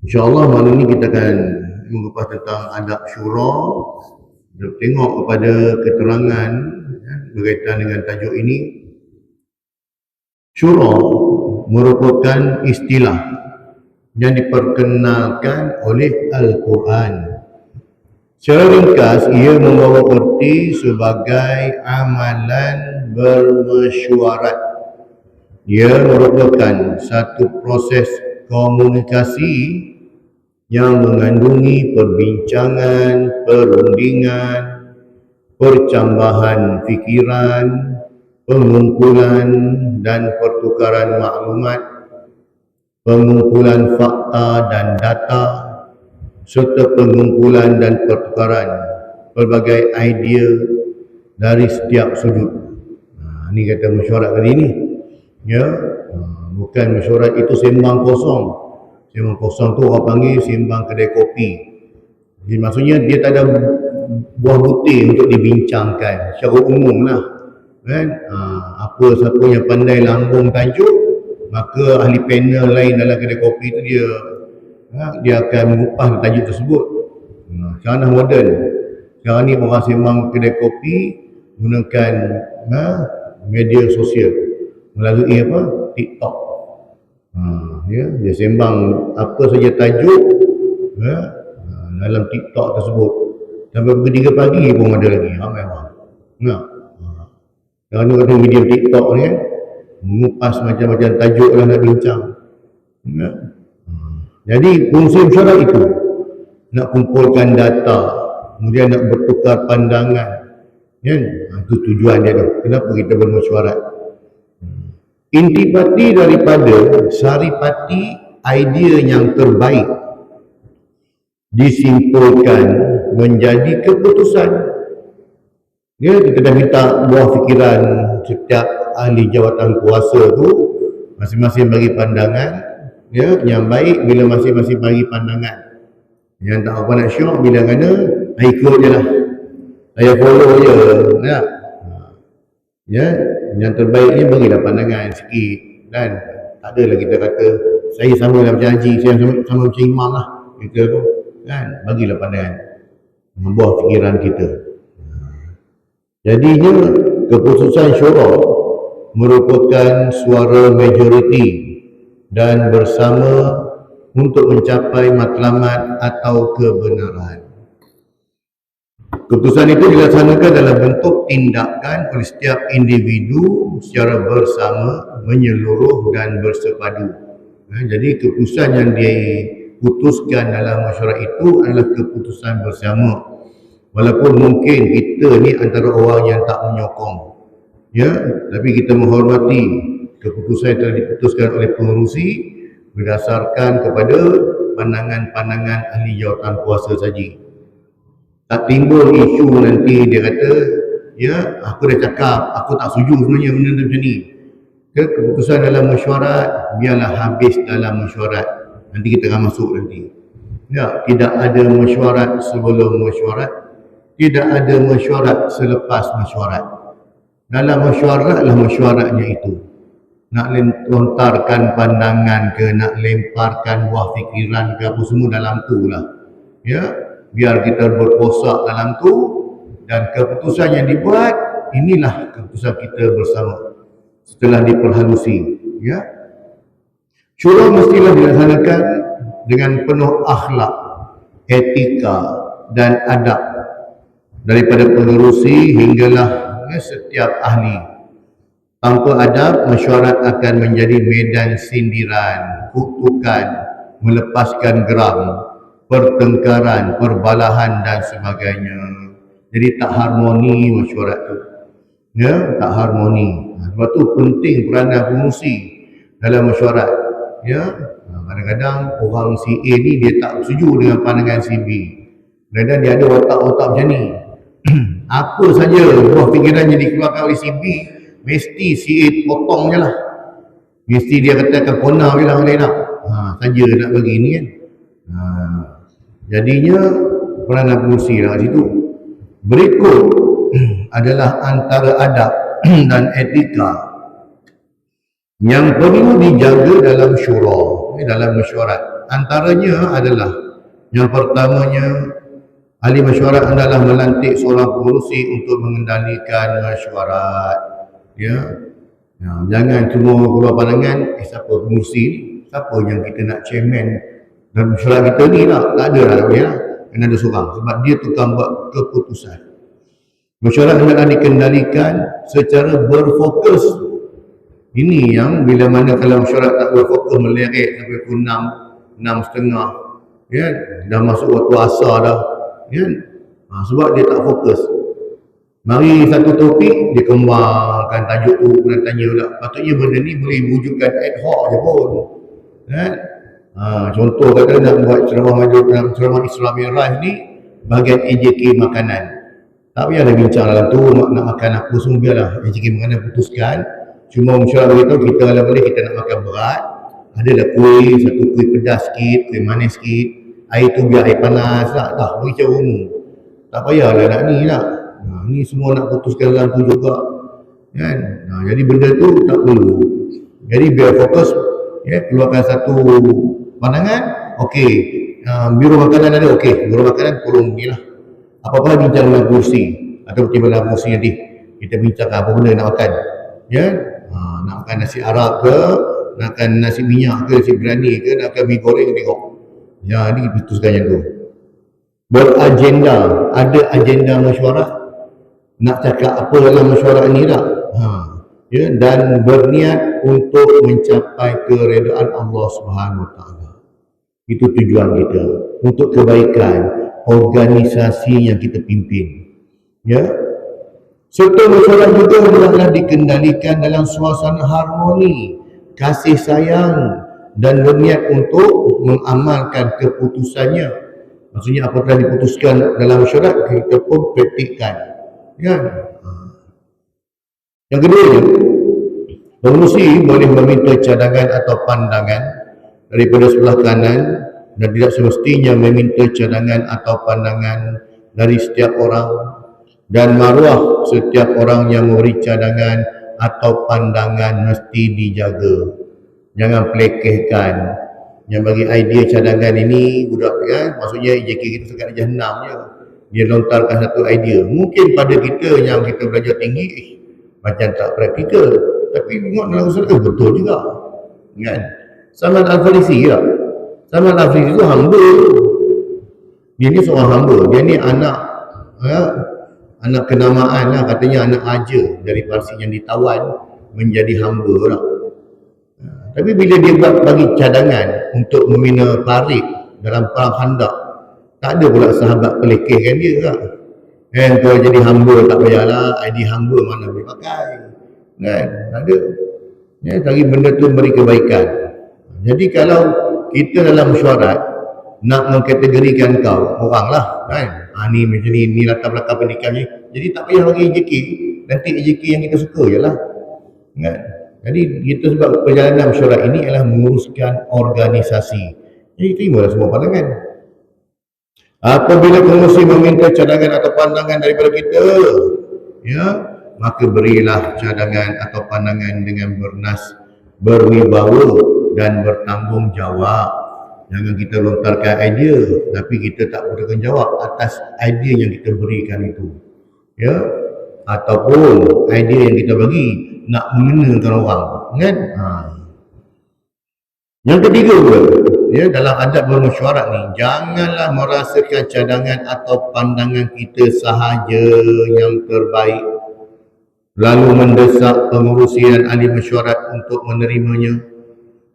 InsyaAllah malam ni kita akan mengupas tentang adab syura, tengok kepada keterangan berkaitan dengan tajuk ini. Syura merupakan istilah yang diperkenalkan oleh Al-Quran. Secara ringkas, ia membawa erti sebagai amalan bermesyuarat. Ia merupakan satu proses komunikasi yang mengandungi perbincangan, perundingan, percambahan fikiran, pengumpulan dan pertukaran maklumat, pengumpulan fakta dan data, serta pengumpulan dan pertukaran pelbagai idea dari setiap sudut. Ini kata mesyuarat tadi ni. Ya, bukan mesyuarat itu sembang kosong. Sembang kosong tu orang panggil sembang kedai kopi. Jadi maksudnya dia tak ada buah butir untuk dibincangkan secara umum lah. Kan? Apa siapa yang pandai lambung tajuk, maka ahli panel lain dalam kedai kopi tu dia akan mengupas tajuk tersebut. Sekarang dah moden. Sekarang ni orang sembang kedai kopi gunakan media sosial melalui TikTok. Dia sembang apa saja tajuk dalam TikTok tersebut. Sampai pukul 3 pagi pun ada lagi. Ramai orang. Sekarang ni kata video TikTok ni kan, mengupas macam-macam tajuk lah nak bincang. Jadi fungsi mesyuarat itu nak kumpulkan data, kemudian nak bertukar pandangan. Itu tujuan dia tu. Kenapa kita bermesyuarat? Intipati daripada saripati idea yang terbaik disimpulkan menjadi keputusan. Kita dah minta buah fikiran setiap ahli jawatan kuasa tu, masing-masing bagi pandangan yang baik. Bila masing-masing bagi pandangan, yang tak apa nak syok, bila kena ikut je lah, saya follow je. Yang terbaiknya bagilah pandangan sikit, dan tak adalah kita kata saya sama lah macam haji, saya sama macam imam lah, kita tu kan, bagilah pandangan buah fikiran kita. Jadinya keputusan syura merupakan suara majoriti dan bersama untuk mencapai matlamat atau kebenaran. Keputusan itu dilaksanakan dalam bentuk tindakan oleh setiap individu secara bersama, menyeluruh dan bersepadu. Jadi keputusan yang diputuskan dalam mesyuarat itu adalah keputusan bersama. Walaupun mungkin kita ni antara orang yang tak menyokong, tapi kita menghormati keputusan yang telah diputuskan oleh pengerusi berdasarkan kepada pandangan-pandangan ahli jawatan kuasa saja. Tak timbul isu nanti dia kata, aku dah cakap, aku tak setuju sebenarnya benda macam ni. Keputusan dalam mesyuarat, biarlah habis dalam mesyuarat. Nanti kita akan masuk nanti. Tidak ada mesyuarat sebelum mesyuarat, tidak ada mesyuarat selepas mesyuarat. Dalam mesyuarat lah mesyuaratnya itu. Nak lontarkan pandangan ke, nak lemparkan buah fikiran ke, apa semua dalam tu lah. Biar kita berposak dalam tu, dan keputusan yang dibuat, inilah keputusan kita bersama setelah diperhalusi. Syura mestilah dilaksanakan dengan penuh akhlak, etika dan adab daripada pengerusi hinggalah setiap ahli. Tanpa adab, mesyuarat akan menjadi medan sindiran, kutukan, melepaskan geram, pertengkaran, perbalahan dan sebagainya. Jadi tak harmoni mesyuarat tu. Tak harmoni. Sebab tu penting peranan pengerusi dalam mesyuarat. Kadang-kadang orang si A ni dia tak setuju dengan pandangan si B. Kadang-kadang dia ada otak-otak macam ni. Apa saja buah fikiran yang dikeluarkan oleh si B, mesti si A potong je lah. Mesti dia katakan kona je lah orang lain nak. Saja nak bagi ni kan. Jadinya peranan pengerusi lah kat situ. Berikut adalah antara adab dan etika yang perlu dijaga dalam syura, dalam mesyuarat. Antaranya adalah yang pertamanya, ahli mesyuarat adalah melantik seorang pengurusi untuk mengendalikan mesyuarat. Ya. Jangan cuma keluar pandangan, siapa pengurusi ni? Siapa yang kita nak chairman dan mesyuarat kita ni lah? Tak ada lah. Ya. Kena ada seorang sebab dia tukang buat keputusan. Mesyuarat adalah dikendalikan secara berfokus. Ini yang bila mana kalau mesyuarat tak berfokus meleret sampai pukul 6, 6.30, ya, dah masuk waktu asar dah, ya. Sebab dia tak fokus. Mari satu topik, dia kembangkan tajuk tu, kena tanya pula. Patutnya benda ni boleh wujudkan ad hoc je pun. Kan? Contoh kata nak buat ceramah Islam Miraj ni, bahagian AJK makanan. Tak payahlah bincang dalam tu, nak makan apa semua, biarlah AJK makanan putuskan. Cuma mesyuarat beritahu kita kalau boleh kita nak makan berat, adalah kuih, satu kuih pedas sikit, kuih manis sikit, air tu biar air panas lah, dah beritahu umum. Tak payahlah nak ni lah. Ni semua nak putuskan dalam tu juga, kan? Jadi benda tu tak perlu. Jadi biar fokus, ya, keluarkan satu pandangan. Okey, biro makanan ada, okey, biro makanan tolong ni lah. Apa-apa bincang dengan kursi atau tiba dalam kursi nanti kita bincang apa benda nak makan, ya. Nak makan nasi Arab ke, nak makan nasi minyak ke, nasi biryani ke, nak makan mie goreng, tengok. Ya, ni putuskan yang tu. Beragenda, ada agenda mesyuarat. Nak cakap apa dalam mesyuarat ni tak? Ya, dan berniat untuk mencapai keredaan Allah Subhanahu Wa Taala. Itu tujuan kita untuk kebaikan organisasi yang kita pimpin. Ya. Serta mesyuarat juga hendaklah dikendalikan dalam suasana harmoni, kasih sayang dan berniat untuk mengamalkan keputusannya. Maksudnya apa telah diputuskan dalam mesyuarat kita pun praktikkan. Ya. Yang kedua, pengurusi boleh meminta cadangan atau pandangan daripada sebelah kanan dan tidak semestinya meminta cadangan atau pandangan dari setiap orang, dan maruah setiap orang yang memberi cadangan atau pandangan mesti dijaga. Jangan pelekehkan. Yang bagi idea cadangan ini budak kan, maksudnya JK kita sekat jahanam je. Dia lontarkan satu idea. Mungkin pada kita yang kita belajar tinggi, macam tak praktikal. Tapi tengok dalam usaha betul juga. Kan? Salman Al-Farisi tak? Salman Al-Farisi itu hamba. Dia ni seorang hamba. Dia ni anak, ya, anak kenamaan lah, katanya anak aja dari Parsi yang ditawan menjadi hamba lah. Tapi bila dia buat bagi cadangan untuk membina parit dalam perang Khandaq, tak ada pula sahabat pelekehkan dia tak? Kalau jadi hamba tak payahlah, ID hamba mana boleh pakai, kan? Tak ada. Ya, lagi benda tu beri kebaikan. Jadi kalau kita dalam mesyuarat nak mengkategorikan kau orang lah, kan? Ni macam ni latar belakang pendidikan ni. Jadi tak payah bagi AJK. Nanti AJK yang kita suka je lah, kan? Jadi kita sebab perjalanan mesyuarat ini adalah menguruskan organisasi. Jadi terimalah semua pandangan. Apabila pengurusi meminta cadangan atau pandangan daripada kita, ya, maka berilah cadangan atau pandangan dengan berwibawa dan bertanggungjawab. Jangan kita lontarkan idea tapi kita tak bertanggungjawab atas idea yang kita berikan itu, ya, ataupun idea yang kita bagi nak mengenakan orang, kan? Yang ketiga pula, ya, dalam adab bermesyuarat ni, janganlah merasakan cadangan atau pandangan kita sahaja yang terbaik lalu mendesak pengurusi dan ahli mesyuarat untuk menerimanya.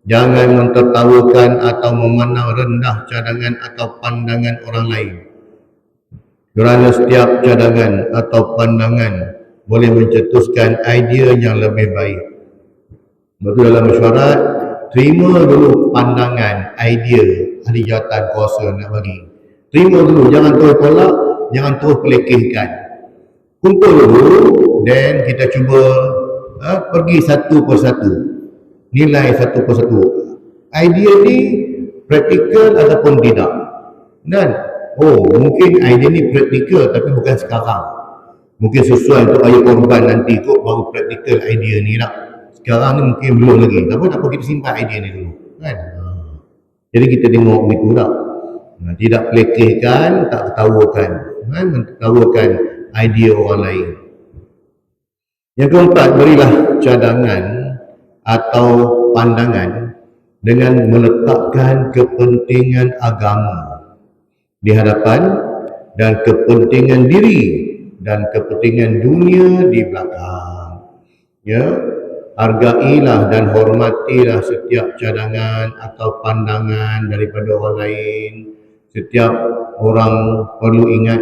Jangan mentertawakan atau memandang rendah cadangan atau pandangan orang lain, kerana setiap cadangan atau pandangan boleh mencetuskan idea yang lebih baik. Betul, dalam mesyuarat terima dulu pandangan, idea ahli jawatan kuasa nak bagi. Terima dulu, jangan terus tolak, jangan terus pelekehkan. Kumpul dulu, dan kita cuba pergi satu persatu, nilai satu persatu. Idea ni praktikal ataupun tidak. Dan mungkin idea ni praktikal tapi bukan sekarang. Mungkin sesuai untuk ayah korban nanti kot baru praktikal idea ni lah. Sekarang ni mungkin belum lagi. Tak apa kita simpan idea ni dulu, kan? Jadi kita tengok begitu tak. Tidak pelekehkan, tak ketawakan. Mentertawakan idea orang lain. Yang keempat, berilah cadangan atau pandangan dengan meletakkan kepentingan agama di hadapan dan kepentingan diri dan kepentingan dunia di belakang. Ya, hargailah dan hormatilah setiap cadangan atau pandangan daripada orang lain. Setiap orang perlu ingat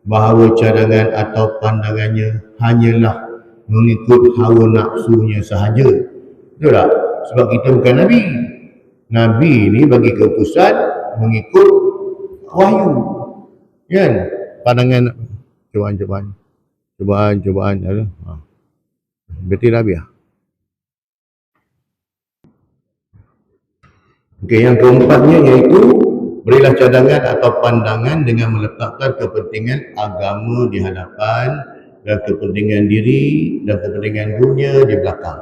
bahawa cadangan atau pandangannya hanyalah mengikut hawa nafsunya sahaja. Betul tak? Sebab kita bukan Nabi. Nabi ni bagi keputusan mengikut wahyu. Kan? Pandangan cubaan ada. Berarti Nabi ah. Okey, yang keempatnya iaitu berilah cadangan atau pandangan dengan meletakkan kepentingan agama di hadapan dan kepentingan diri dan kepentingan dunia di belakang.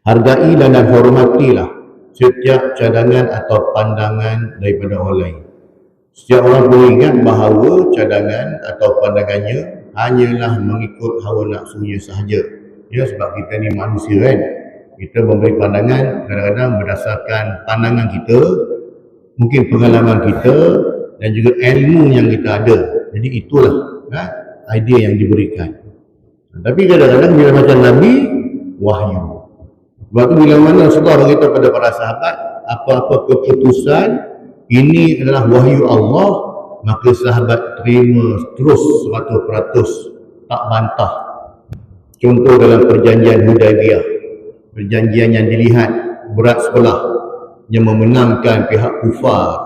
Hargailah dan hormatilah setiap cadangan atau pandangan daripada orang lain. Setiap orang perlu ingat bahawa cadangan atau pandangannya hanyalah mengikut hawa nafsunya sahaja. Ya, sebab kita ni manusia kan. Kita memberi pandangan kadang-kadang berdasarkan pandangan kita, mungkin pengalaman kita dan juga ilmu yang kita ada. Jadi itulah idea yang diberikan. Tapi kadang-kadang bila macam Nabi, wahyu. Sebab tu bila mana Rasulullah beritahu pada para sahabat, apa-apa keputusan ini adalah wahyu Allah, maka sahabat terima terus 100%, tak bantah. Contoh dalam perjanjian Hudaibiyah, perjanjian yang dilihat berat sebelah, yang memenangkan pihak kufar,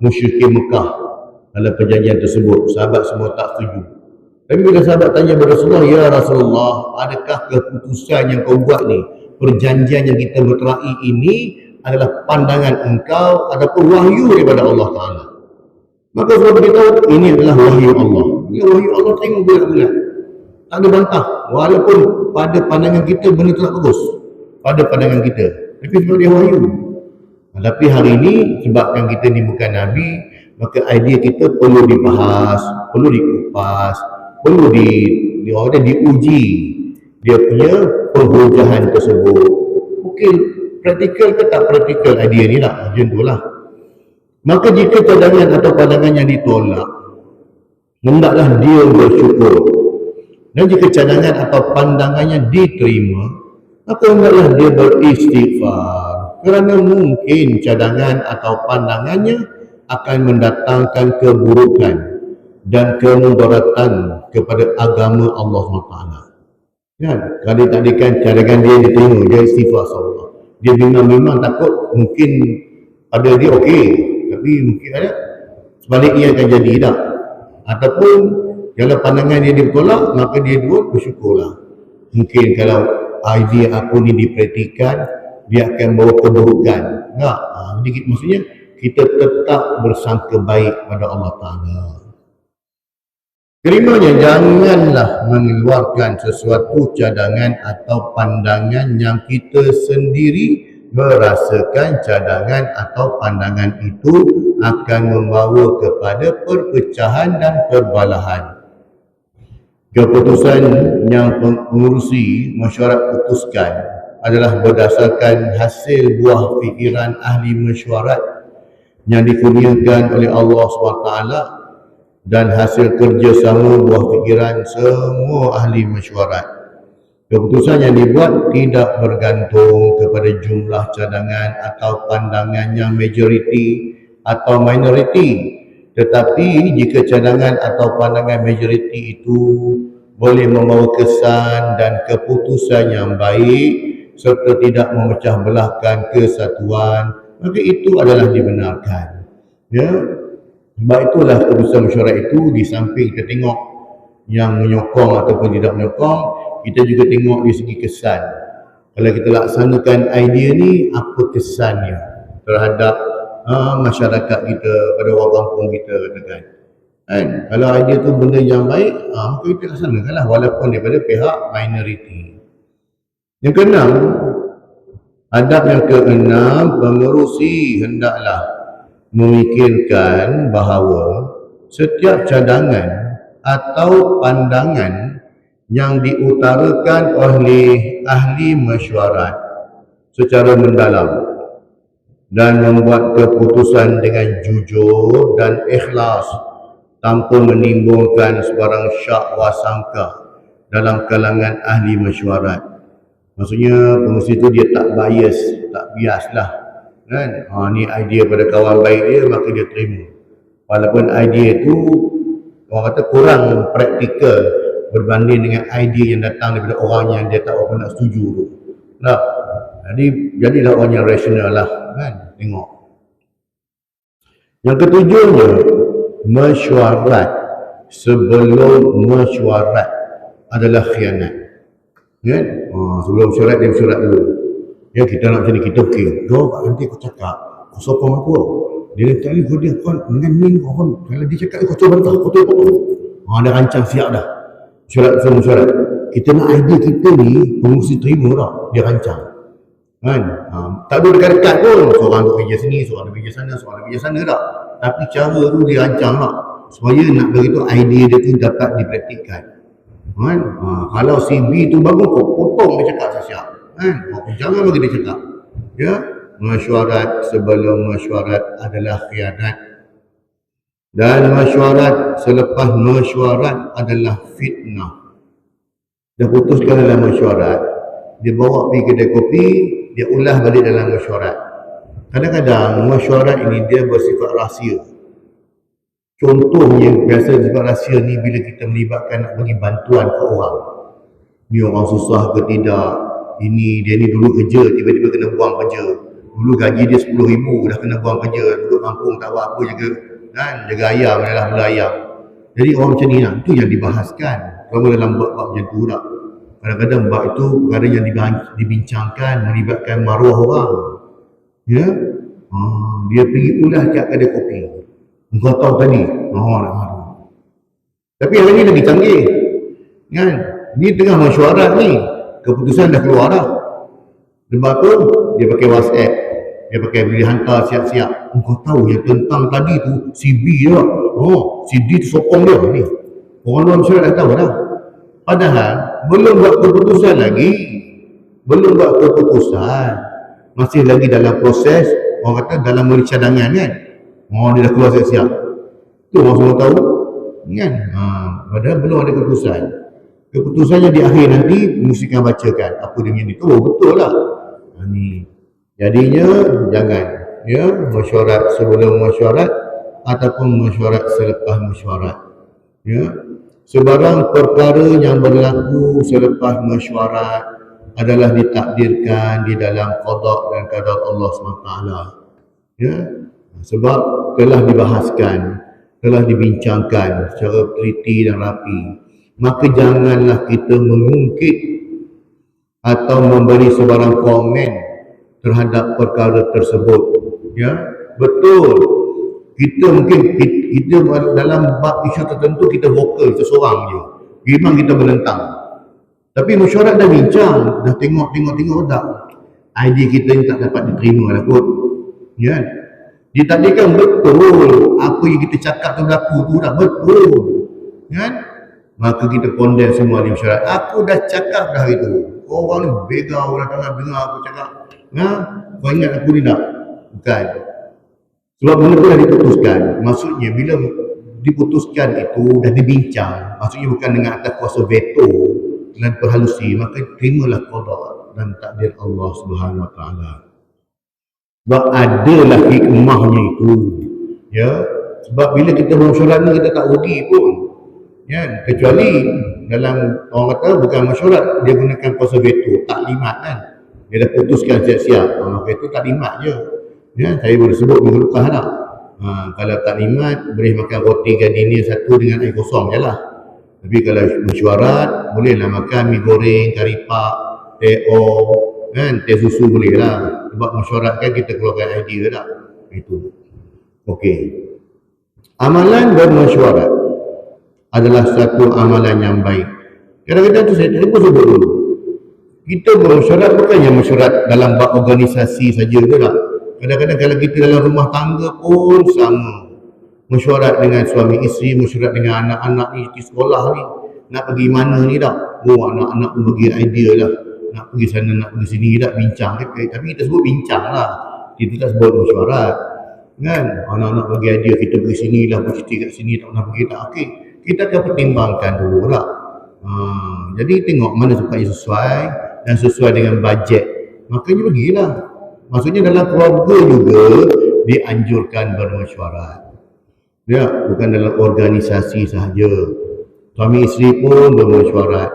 musyrikin Mekah dalam perjanjian tersebut. Sahabat semua tak setuju. Tapi bila sahabat tanya kepada Rasulullah, ya Rasulullah, adakah keputusan yang kau buat ni, perjanjian yang kita berterai ini adalah pandangan engkau ataupun wahyu daripada Allah Ta'ala? Maka Rasulullah beritahu, ini adalah wahyu Allah. Ini wahyu Allah, tengok bulat-bulat, tak ada bantah. Walaupun pada pandangan kita benda tu tak bagus, pada pandangan kita, tapi sebab dia wahyu. Tapi hari ini sebabkan kita ni bukan Nabi, maka idea kita perlu dibahas, perlu dikupas, perlu diuji dia punya penghujahan tersebut. Mungkin praktikal ke tak praktikal idea ni lah, macam tu lah. Maka jika cadangan atau pandangannya ditolak, hendaklah dia bersyukur. Dan jika cadangan atau pandangannya diterima, maka hendaklah dia beristighfar. Kerana mungkin cadangan atau pandangannya akan mendatangkan keburukan dan kemudaratan kepada agama Allah SWT. Kan? Kalau tadikan cadangan dia diterima, dia istighfar Allah. Dia bimbang-bimbang takut mungkin pada dia okey, tapi mungkin ada sebaliknya akan jadi tak. Ataupun kalau pandangan dia ditolak, maka dia dua bersyukurlah. Mungkin kalau idea aku ni dipraktikkan, dia akan bawa keburukan. Tak? Jadi maksudnya kita tetap bersangka baik pada Allah Ta'ala. Kelimanya, janganlah mengeluarkan sesuatu cadangan atau pandangan yang kita sendiri merasakan cadangan atau pandangan itu akan membawa kepada perpecahan dan perbalahan. Keputusan yang pengurusi mesyuarat putuskan adalah berdasarkan hasil buah fikiran ahli mesyuarat yang dikurniakan oleh Allah SWT dan hasil kerjasama buah fikiran semua ahli mesyuarat. Keputusan yang dibuat tidak bergantung kepada jumlah cadangan atau pandangan yang majoriti atau minoriti, tetapi jika cadangan atau pandangan majoriti itu boleh membawa kesan dan keputusan yang baik serta tidak memecah belahkan kesatuan, maka itu adalah dibenarkan. Ya, sebab itulah keputusan mesyuarat itu, di samping kita tengok yang menyokong ataupun tidak menyokong, kita juga tengok dari segi kesan. Kalau kita laksanakan idea ni, apa kesannya terhadap masyarakat kita, pada orang kampung kita, katakan. Kan? Kalau idea tu benda yang baik, maka kita laksanakanlah walaupun daripada pihak minoriti. Yang keenam, Adab yang keenam, pengerusi hendaklah memikirkan bahawa setiap cadangan atau pandangan yang diutarakan oleh ahli mesyuarat secara mendalam dan membuat keputusan dengan jujur dan ikhlas tanpa menimbulkan sebarang syak wasangka dalam kalangan ahli mesyuarat. Maksudnya pengurusi itu dia tak bias, tak bias lah kan. Ni idea pada kawan baik dia, maka dia terima, walaupun idea itu orang kata kurang praktikal berbanding dengan idea yang datang daripada orang yang dia tak apa nak setuju tu. Nah, jadilah orang yang rasional lah kan. Tengok yang ketujuhnya, mesyuarat sebelum mesyuarat adalah khianat kan. Sebelum mesyuarat dia mesyuarat dulu ya. Kita nak macam ni, kita okey, nanti aku cakap kau sokong aku, dia kata ni kau dia kau dengan ni kau, kalau dia cakap kau cuba bantah, kau potong. Dia rancang siap dah mesyuarat. Kita nak idea kita ni pengurusi terima tak, dia rancang kan. Tak ada dekat-dekat pun, seorang duduk kerja sini, seorang duduk kerja sana, seorang duduk kerja sana tak, tapi cara tu dia rancang tak, supaya nak beritahu idea dia tu dapat dipraktikkan kan. Kalau si B tu bagus, kau potong dia cakap siap kan. Jangan bagi dia cakap ya. Mesyuarat sebelum mesyuarat adalah khianat, dan mesyuarat selepas mesyuarat adalah fitnah. Dah putuskan dalam mesyuarat, dia bawa pergi kedai kopi, dia ulah balik dalam mesyuarat. Kadang-kadang mesyuarat ini dia bersifat rahsia. Contohnya biasa sifat rahsia ni bila kita melibatkan nak bagi bantuan ke orang. Ni orang susah ke tidak, ini dia ni dulu kerja tiba-tiba kena buang kerja, dulu gaji dia 10,000 dah kena buang kerja, duduk kampung tak buat apa jaga kan, jaga ayam adalah bela ayam. Jadi orang macam ni lah, itu yang dibahaskan. Kalau dalam bab-bab macam tu tak, kadang-kadang bab itu perkara yang dibincangkan melibatkan maruah orang ya. Dia pergi ulah kat kedai kopi, kau tahu tadi tapi yang ini lagi canggih kan. Ni tengah mesyuarat ni, keputusan dah keluar dah. Sebab tu dia pakai WhatsApp, dia pakai boleh hantar siap-siap. Kau tahu yang tentang tadi tu si B dia, si D tu sokong dia ni. Orang luar mesyuarat dah tahu dah. Padahal belum buat keputusan lagi, masih lagi dalam proses, orang kata dalam memberi cadangan kan. Dia dah keluar siap-siap, tu orang semua tahu kan. Padahal belum ada keputusannya di akhir nanti mesti akan bacakan apa dia ni. Betul lah. Ni jadinya jangan ya mesyuarat sebelum mesyuarat ataupun mesyuarat selepas mesyuarat ya. Sebarang perkara yang berlaku selepas mesyuarat adalah ditakdirkan di dalam qada dan qadar Allah SWT ya. Sebab telah dibahaskan, telah dibincangkan secara teliti dan rapi, maka janganlah kita mengungkit atau memberi sebarang komen terhadap perkara tersebut ya. Betul, kita mungkin kita dalam bab isu tertentu kita vokal seseorang je, memang kita menentang, tapi mesyuarat dah bincang, dah tengok tak, idea kita ni tak dapat diterima lah kot ya. Ditakdirkan betul apa yang kita cakap tu berlaku tu dah betul kan. Maka kita condemn semua di mesyuarat. Aku dah cakap dah itu, orang ni begau dah tengah dengar aku cakap kau ingat aku ni tak? Bukan. Sebab benda tu dah diputuskan. Maksudnya bila diputuskan itu dah dibincang, maksudnya bukan dengan atas kuasa veto dan perhalusi, maka terimalah qada dan takdir Allah Subhanahu Wa Taala. Sebab adalah hikmahnya itu ya. Sebab bila kita mesyuarat ni kita tak rugi pun ya, kecuali dalam orang kata bukan mesyuarat, dia gunakan kuasa veto, taklimat kan. Dia dah putuskan siap-siap, maka itu taklimat je ya. Saya boleh sebut minggu lepas tak, kalau taklimat boleh makan roti gardenia satu dengan air kosong je lah. Tapi kalau mesyuarat bolehlah makan mi goreng, kari pak, teh kan, teh susu boleh lah. Sebab mesyuarat kan kita keluarkan idea tak. Itu okey. Amalan bermesyuarat adalah satu amalan yang baik. Kadang-kadang tu saya pun sebut dulu, Kita bermesyuarat bukannya mesyuarat dalam bab organisasi saja ke tak? Kadang-kadang kalau kita dalam rumah tangga pun sama. Mesyuarat dengan suami isteri, mesyuarat dengan anak-anak ni di sekolah ni. Nak pergi mana ni tak? Oh, anak-anak pun bagi idea lah. Nak pergi sana, nak pergi sini tak, bincang. Tapi kita sebut bincang lah. Kita tak sebut mesyuarat. Kan? Anak-anak bagi idea, kita pergi sini lah, bercuti kat sini, tak pernah pergi tak. Okey, kita akan pertimbangkan dulu lah. Jadi tengok mana sepatutnya sesuai dan sesuai dengan bajet. Makanya pergilah. Maksudnya dalam keluarga juga dianjurkan bermesyuarat. Ya, bukan dalam organisasi sahaja. Suami isteri pun bermesyuarat.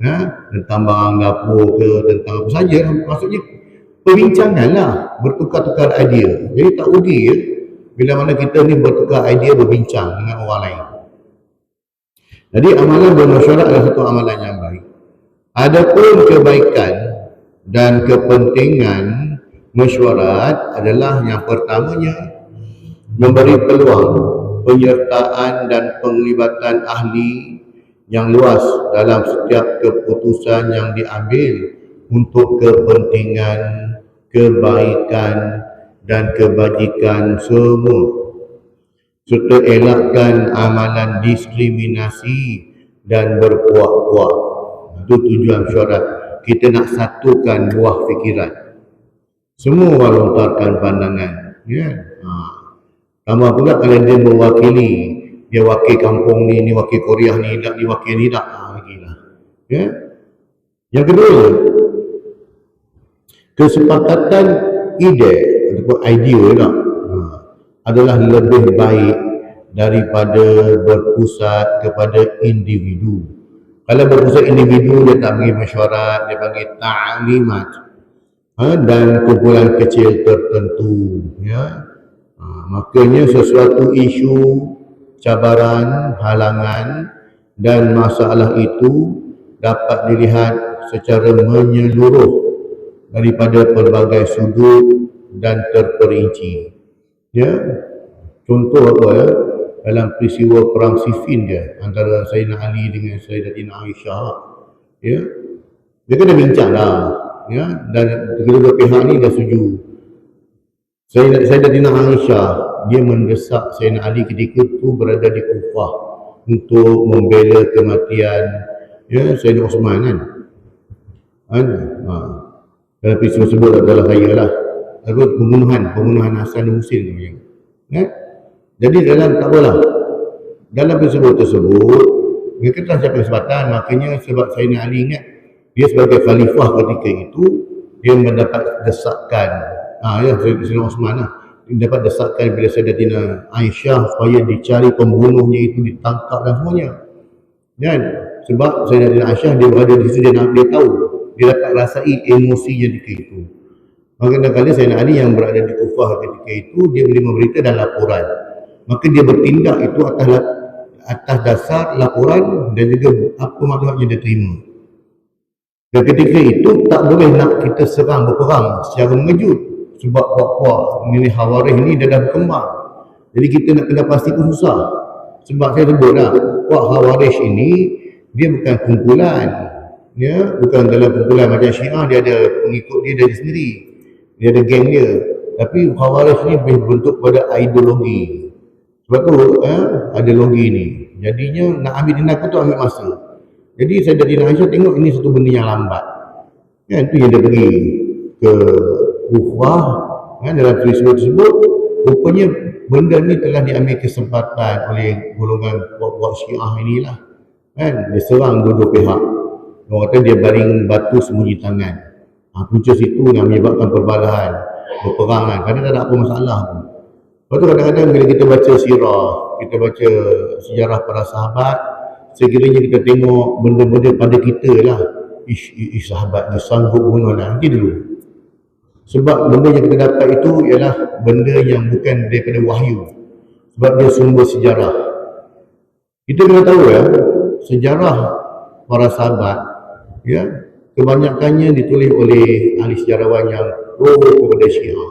Ya, tentang barang dapur ke, tentang apa saja. Maksudnya perbincangan lah, bertukar-tukar idea. Jadi tak rugi ya, bila mana kita ni bertukar idea, berbincang dengan orang lain. Jadi amalan bermesyuarat adalah satu amalan yang baik. Adapun kebaikan dan kepentingan mesyuarat adalah yang pertamanya memberi peluang penyertaan dan penglibatan ahli yang luas dalam setiap keputusan yang diambil untuk kepentingan, kebaikan dan kebajikan semua, serta elakkan amalan diskriminasi dan berpuak-puak. Itu tujuan mesyuarat. Kita nak satukan buah fikiran. Semua orang lontarkan pandangan. Ya. Tambah pula kalau dia mewakili, dia wakil kampung ni wakil Korea ni, tak ni wakil ni tak. Lagi lah. Ya. Yang kedua, kesepakatan ide ataupun idea tak, adalah lebih baik daripada berpusat kepada individu. Kalau berpusat individu, dia tak bagi mesyuarat, dia bagi ta'limat dan kumpulan kecil tertentu. Ya. Makanya sesuatu isu, cabaran, halangan dan masalah itu dapat dilihat secara menyeluruh daripada pelbagai sudut dan terperinci. Ya, contoh apa ya, dalam peristiwa perang Siffin dia antara Sayyidina Ali dengan Sayyidatina Aisyah, ya, dia kena bincang lah, ya, dan kedua-dua pihak ni dah setuju. Sayyidatina Aisyah dia mendesak Sayyidina Ali ketika itu berada di Kufah untuk membela kematian, ya, Sayyidina Osman kan. Dalam peristiwa tersebut adalah saya lah. Pembunuhan Hasan dan Husin tu. Ya? Jadi dalam tak apalah, dalam peristiwa tersebut mereka telah capai kesempatan. Makanya sebab Sayyidina Ali ingat dia sebagai khalifah ketika itu, dia mendapat desakan, ya, Sayyidina Osman lah, dia dapat desakan bila Sayyidatina Aisyah supaya dicari pembunuhnya itu, ditangkap dan semuanya. Dan sebab Sayyidatina Aisyah dia berada di situ, dia tahu, dia dapat rasai emosinya ketika itu. Maka kadang-kadang Sayyidina Ali yang berada di Kufah ketika itu, dia menerima berita dan laporan. Maka dia bertindak itu atas dasar laporan dan juga apa maklumat yang dia terima. Dan ketika itu tak boleh nak kita serang berperang secara mengejut, sebab puak-puak ni Khawarij ni dia dah berkembang. Jadi kita nak kena pasti pun susah. Sebab saya sebut dah, puak Khawarij ini dia bukan kumpulan, ya, bukan dalam kumpulan macam Syiah, dia ada pengikut dia dari sendiri. Dia ada geng dia. Tapi Khawarij ni berbentuk pada ideologi. Sebab tu ada logi ni. Jadinya nak ambil tindakan tu ambil masa. Jadi Sayyidatina Aisyah tengok ini satu benda yang lambat. Kan, tu yang dia pergi ke Kufah, kan, dalam peristiwa tersebut rupanya benda ni telah diambil kesempatan oleh golongan puak-puak Syiah inilah. Kan, dia serang dua-dua pihak. Orang kata dia baring batu sembunyi tangan. Punca situ yang menyebabkan perbalahan, berperangan. Kadang tak ada apa masalah pun. Lepas tu kadang-kadang bila kita baca sirah, kita baca sejarah para sahabat, sekiranya kita tengok benda-benda pada kita lah, sahabat dia sanggup bunuh lah, nanti dulu. Sebab benda yang kita dapat itu ialah benda yang bukan daripada wahyu. Sebab dia sumber sejarah. Kita kena tahu ya, sejarah para sahabat, ya, kebanyakannya ditulis oleh ahli sejarawan yang pro kepada Syiah.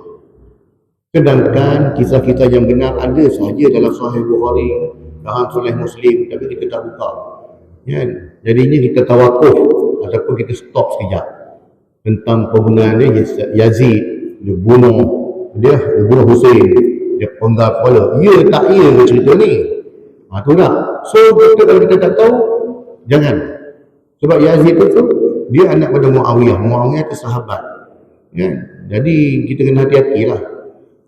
Sedangkan kisah-kisah yang benar ada sahaja dalam Sahih Bukhari, dalam Sahih Muslim, tapi kita tak buka. Ya, jadinya kita tawakuf ataupun kita stop sekejap. tentang penggunaan dia. Yazid dia bunuh Hussein, dia penggal kepala. Ya tak ya ke cerita ni? Tu tak. So kalau kita tak tahu, jangan. Sebab Yazid tu dia anak pada Muawiyah tu sahabat, kan? Jadi kita kena hati-hatilah.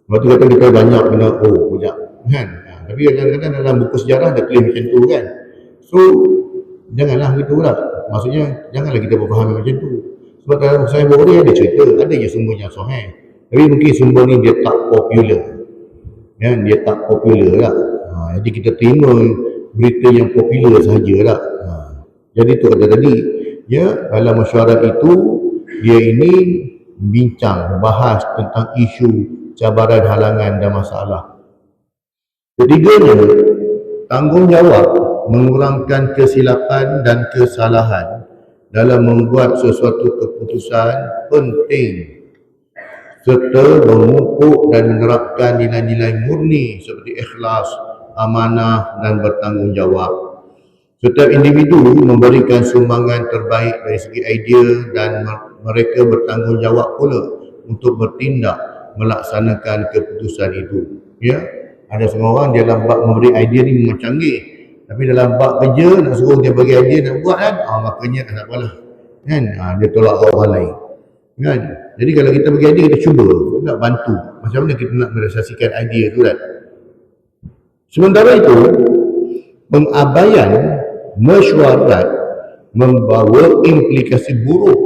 Lepas tu kata kita banyak kena sekejap, kan? Tapi kadang-kadang dalam buku sejarah dia claim macam tu, kan? So janganlah gitu lah. Maksudnya janganlah kita berfaham macam tu. Sebab dalam Sahih Bukhari ada cerita, ada je sumbernya sahih. Tapi mungkin sumber ni dia tak popular, kan? Dia tak popular lah. Jadi kita terima berita yang popular sahajalah. Jadi tu kata tadi, ya, dalam mesyuarat itu dia ini bincang, bahas tentang isu cabaran, halangan dan masalah. Ketiganya, tanggungjawab mengurangkan kesilapan dan kesalahan dalam membuat sesuatu keputusan penting, serta memupuk dan menerapkan nilai-nilai murni seperti ikhlas, amanah dan bertanggungjawab. Setiap individu memberikan sumbangan terbaik dari segi idea dan mereka bertanggungjawab pula untuk bertindak melaksanakan keputusan itu. Ya, ada semua orang dia dalam bab memberi idea ni memang canggih, tapi dalam bab kerja nak suruh dia bagi idea nak buat, kan, makanya tak apalah, kan, dia tolak orang lain, kan. Jadi kalau kita bagi idea, kita cuba nak bantu macam mana kita nak merealisasikan idea tu, kan. Sementara itu, pengabaian mesyuarat membawa implikasi buruk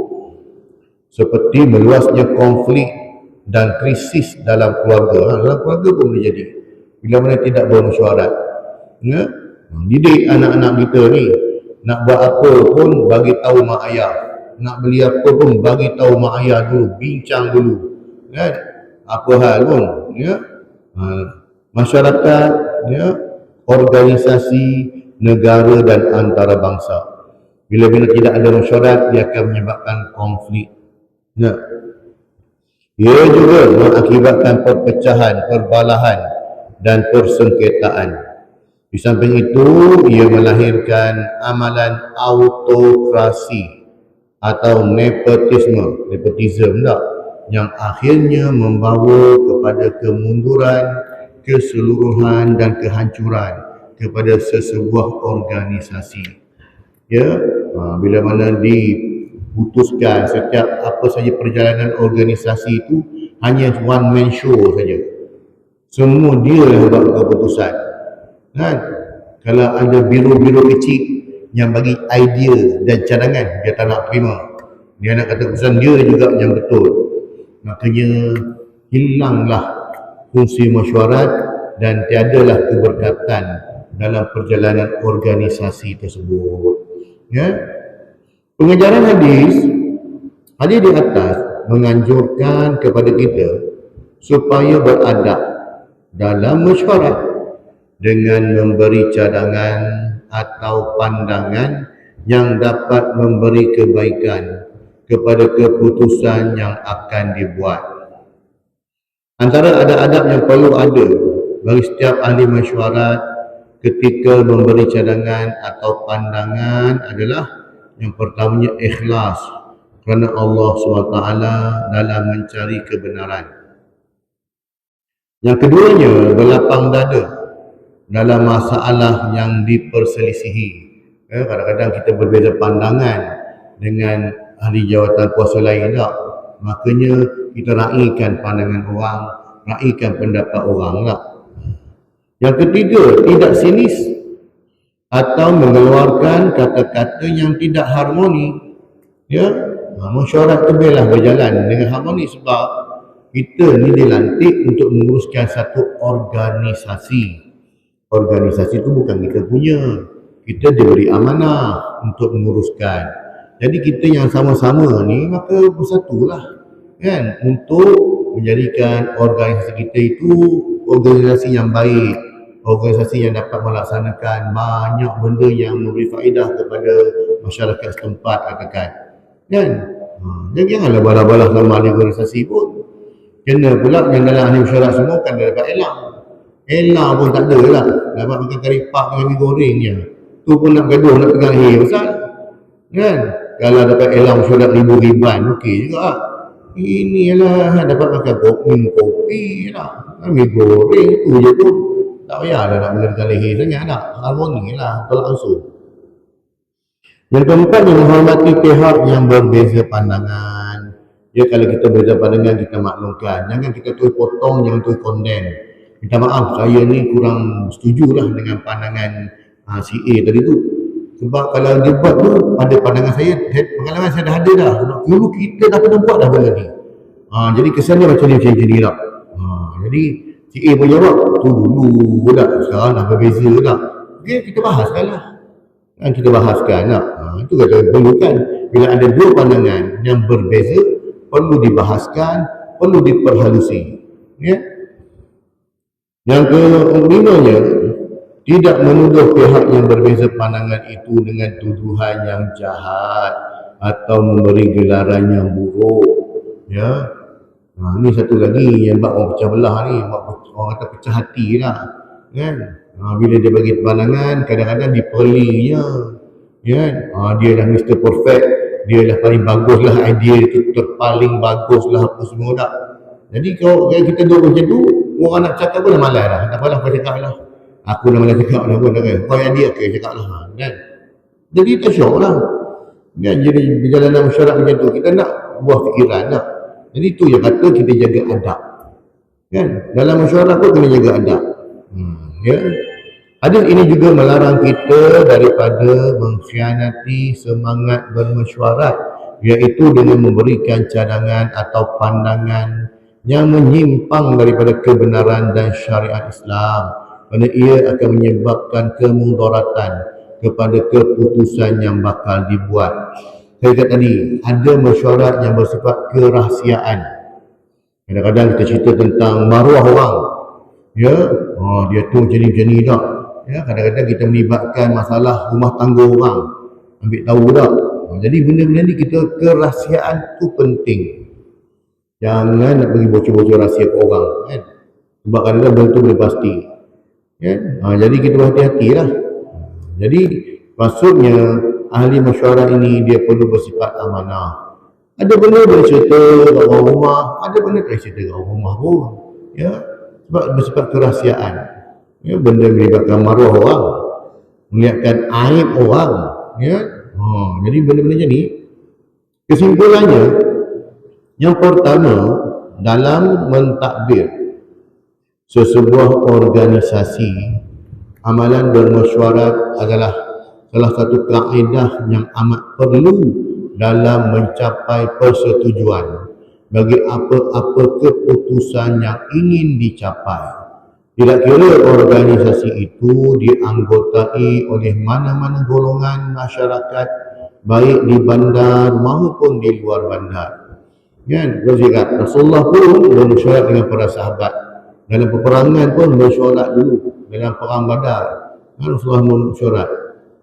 seperti meluasnya konflik dan krisis dalam keluarga. Dalam keluarga pun boleh jadi bila mana tidak bermesyuarat, ya? Didik anak-anak kita ni, nak buat apa pun bagi tahu mak ayah, nak beli apa pun bagi tahu mak ayah dulu, bincang dulu, kan, apa hal pun, ya. Masyarakat, ya, organisasi, negara dan antarabangsa. Bila tidak ada mesyuarat, dia akan menyebabkan konflik. Ya. Ia juga mengakibatkan perpecahan, perbalahan dan persengketaan. Di samping itu, ia melahirkan amalan autokrasi atau nepotisme tak, yang akhirnya membawa kepada kemunduran, keseluruhan dan kehancuran kepada sesebuah organisasi. Ya, bila mana diputuskan setiap apa saja perjalanan organisasi itu hanya one man show saja. Semua dia yang buat keputusan, kan? Kalau ada biro-biro kecil yang bagi idea dan cadangan, dia tak nak terima. Dia nak kata keputusan dia juga yang betul. Makanya hilanglah fungsi mesyuarat dan tiadalah keberkatan dalam perjalanan organisasi tersebut. Ya. Pengajaran hadis di atas menganjurkan kepada kita supaya beradab dalam mesyuarat dengan memberi cadangan atau pandangan yang dapat memberi kebaikan kepada keputusan yang akan dibuat. Antara adab-adab yang perlu ada bagi setiap ahli mesyuarat ketika memberi cadangan atau pandangan adalah yang pertamanya ikhlas kerana Allah SWT dalam mencari kebenaran. Yang keduanya, berlapang dada dalam masalah yang diperselisihi. Kadang-kadang kita berbeza pandangan dengan ahli jawatan kuasa lain, tak? Makanya kita raikan pandangan orang, raikan pendapat orang, tak? Yang ketiga, tidak sinis atau mengeluarkan kata-kata yang tidak harmoni. Ya, mesyuarat tu biarlah berjalan dengan harmoni, sebab kita ni dilantik untuk menguruskan satu organisasi. Organisasi itu bukan kita punya. Kita diberi amanah untuk menguruskan. Jadi kita yang sama-sama ni maka bersatulah, kan, untuk menjadikan organisasi kita itu organisasi yang baik, organisasi yang dapat melaksanakan banyak benda yang memberi faedah kepada masyarakat setempat, katakan, kan. Jadi janganlah balah-balah sama ahli organisasi pun. Kena pula yang dalam ahli mesyuarat semua kan dia dapat elang. Elang pun tak ada lah, dapat makan kari pak dengan mi goreng je. Tu pun nak gaduh, nak pegang pasal, kan. Kalau dapat elang mesyuarat ribu-ribuan, okey juga lah. Ini lah dapat makan kopi lah, mi goreng tu je pun tak payahlah nak menekan leher sangat nak. Harmoni lah, tolak usul. Yang keempat, menghormati pihak yang berbeza pandangan. Ya, kalau kita berbeza pandangan, kita maklumkan. Jangan kita terus potong, jangan terus condemn. Minta maaf, saya ni kurang setuju lah dengan pandangan si A tadi tu. Sebab kalau dia buat tu, pada pandangan saya, pengalaman saya dah ada dah. Sebab dulu kita dah pernah buat dah benda ni. Jadi kesan dia macam ni lah. Jadi si A pun jawab, tu dulu dah, sekarang dah berbeza dah. Okay, kita bahaskan lah. Kita bahaskan lah. Itu kata perlukan. Bila ada dua pandangan yang berbeza, perlu dibahaskan, perlu diperhalusi. Ya? Yang kelimanya, tidak menuduh pihak yang berbeza pandangan itu dengan tuduhan yang jahat atau memberi gelaran yang buruk. Ya, ini satu lagi yang buat orang pecah belah ni, orang kata pecah hati lah, kan? Bila dia bagi pandangan, kadang-kadang diperlinya, kan? Dia dah Mr. Perfect, dia dah paling bagus lah, idea itu terpaling bagus lah, apa semua tak. Jadi kalau kita duduk macam tu, orang nak cakap pun dah malas lah, tak apalah kau cakap lah. Aku dah malas cakap dah pun, kau yang dia, okay, cakap lah, kan? Jadi kita syok lah, kan? Jadi perjalanan mesyuarat macam tu, kita nak buah fikiran lah. Jadi itu yang kata kita jaga adab, kan? Dalam mesyuarat pun kena jaga adab. Ya. Hadis ini juga melarang kita daripada mengkhianati semangat bermesyuarat, iaitu dengan memberikan cadangan atau pandangan yang menyimpang daripada kebenaran dan syariat Islam, kerana ia akan menyebabkan kemudaratan kepada keputusan yang bakal dibuat. Saya kata tadi, ada mesyuarat yang bersifat kerahsiaan. Kadang-kadang kita cerita tentang maruah orang. Ya, dia tu macam ni tak. Ya, kadang-kadang kita melibatkan masalah rumah tangga orang. Ambil tahu tak. Jadi benda-benda ni kita, kerahsiaan tu penting. Jangan nak bagi bocor-bocor rahsia ke orang, kan? Sebab kadang-kadang benda tu boleh pasti. Kan? Jadi kita berhati-hatilah. Jadi maksudnya ahli mesyuarat ini dia perlu bersifat amanah. Ada benda boleh cerita kat orang rumah, ada benda tak cerita kat orang rumah pun. Ya, sebab bersifat kerahsiaan. Ya, benda melibatkan maruah orang, melihatkan aib orang. Ya, jadi benda-benda macam ni. Kesimpulannya, yang pertama, dalam mentadbir sesebuah organisasi, amalan bermesyuarat adalah salah satu kaedah yang amat perlu dalam mencapai persetujuan bagi apa-apa keputusan yang ingin dicapai. Tidak kira organisasi itu dianggotai oleh mana-mana golongan masyarakat, baik di bandar maupun di luar bandar. Kan? Rasulullah pun bermesyuarat dengan para sahabat. Dalam peperangan pun bermesyuarat dulu. Dalam perang Badar, Rasulullah bermesyuarat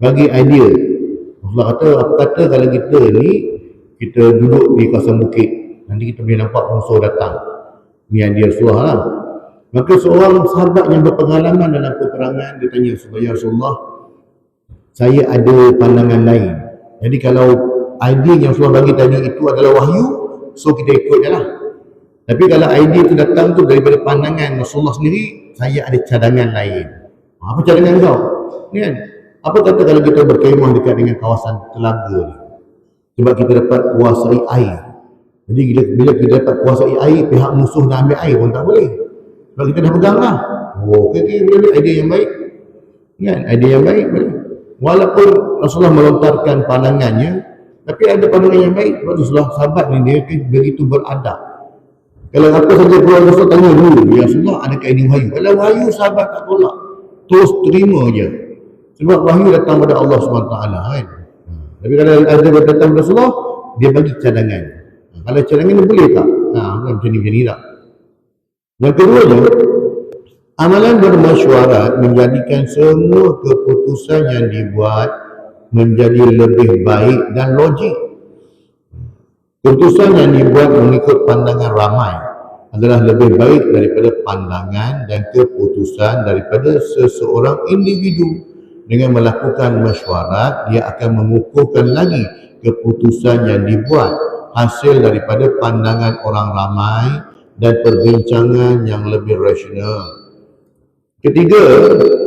bagi idea. Rasulullah kata, apa kata kalau kita ni, kita duduk di kawasan bukit, nanti kita boleh nampak musuh datang. Ni idea Rasulullah lah. Maka seorang sahabat yang berpengalaman dalam peperangan, dia tanya, ya Rasulullah, saya ada pandangan lain. Jadi kalau idea yang Rasulullah bagi tadi itu adalah wahyu, so kita ikut je lah. Tapi kalau idea itu datang tu daripada pandangan Rasulullah sendiri, saya ada cadangan lain. Apa cadangan kau? Ni kan? Apa kata kalau kita berkemah dekat dengan kawasan telaga ni? Sebab kita dapat kuasai air. Jadi bila kita dapat kuasai air, pihak musuh nak ambil air pun tak boleh. Sebab kita dah pegang lah. Okay, boleh idea yang baik. Kan? Idea yang baik boleh. Walaupun Rasulullah melontarkan pandangannya, tapi ada pandangan yang baik. Sebab Rasulullah sahabat ni dia begitu beradab. Kalau apa saja keluarga Rasul tanya dulu, ya Rasulullah, adakah ini wahyu? Kalau wahyu sahabat tak tolak, terus terima je. Sebab wahyu datang pada Allah SWT, kan? Tapi kalau ada datang pada Rasulullah, dia bagi cadangan. Kalau cadangan ni boleh tak? Macam ni tak? Yang keduanya, amalan bermesyuarat menjadikan semua keputusan yang dibuat menjadi lebih baik dan logik. Keputusan yang dibuat mengikut pandangan ramai adalah lebih baik daripada pandangan dan keputusan daripada seseorang individu dengan melakukan mesyuarat, dia akan mengukuhkan lagi keputusan yang dibuat hasil daripada pandangan orang ramai dan perbincangan yang lebih rasional. Ketiga,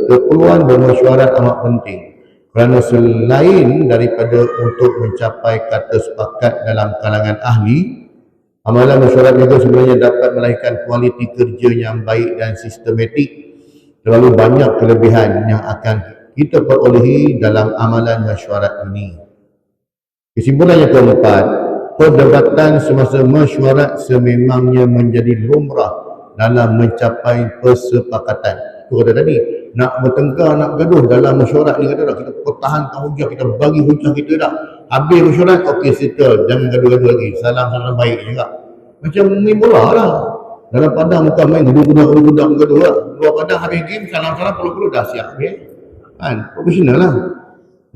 keperluan bermesyuarat amat penting kerana selain daripada untuk mencapai kata sepakat dalam kalangan ahli, amalan mesyuarat juga sebenarnya dapat melahirkan kualiti kerja yang baik dan sistematik. Terlalu banyak kelebihan yang akan kita perolehi dalam amalan mesyuarat ini. Kesimpulan yang keempat, perdebatan semasa mesyuarat sememangnya menjadi lumrah dalam mencapai persepakatan. Itu kata tadi, nak bertengkar, nak bergaduh dalam mesyuarat ni kata dah, kita pertahankan hujah, kita bagi hujah kita dah. Habis mesyuarat, okey settle, jangan gaduh-gaduh lagi, salam-salam baik juga. Macam main bola lah. Dalam padang bukan main gaduh lah. Luar padang habis game, salam-salam perlu-perlu dah siap habis. Kan, profesional lah.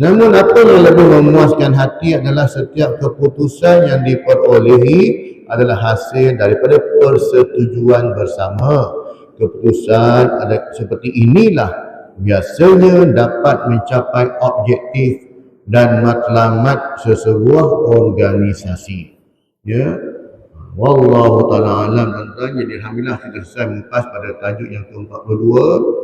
Namun apa yang lebih memuaskan hati adalah setiap keputusan yang diperolehi adalah hasil daripada persetujuan bersama. Keputusan ada seperti inilah biasanya dapat mencapai objektif dan matlamat sesebuah organisasi. Ya. Wallahu ta'ala alam. Jadi alhamdulillah kita selesai mengupas pada tajuk yang ke-42.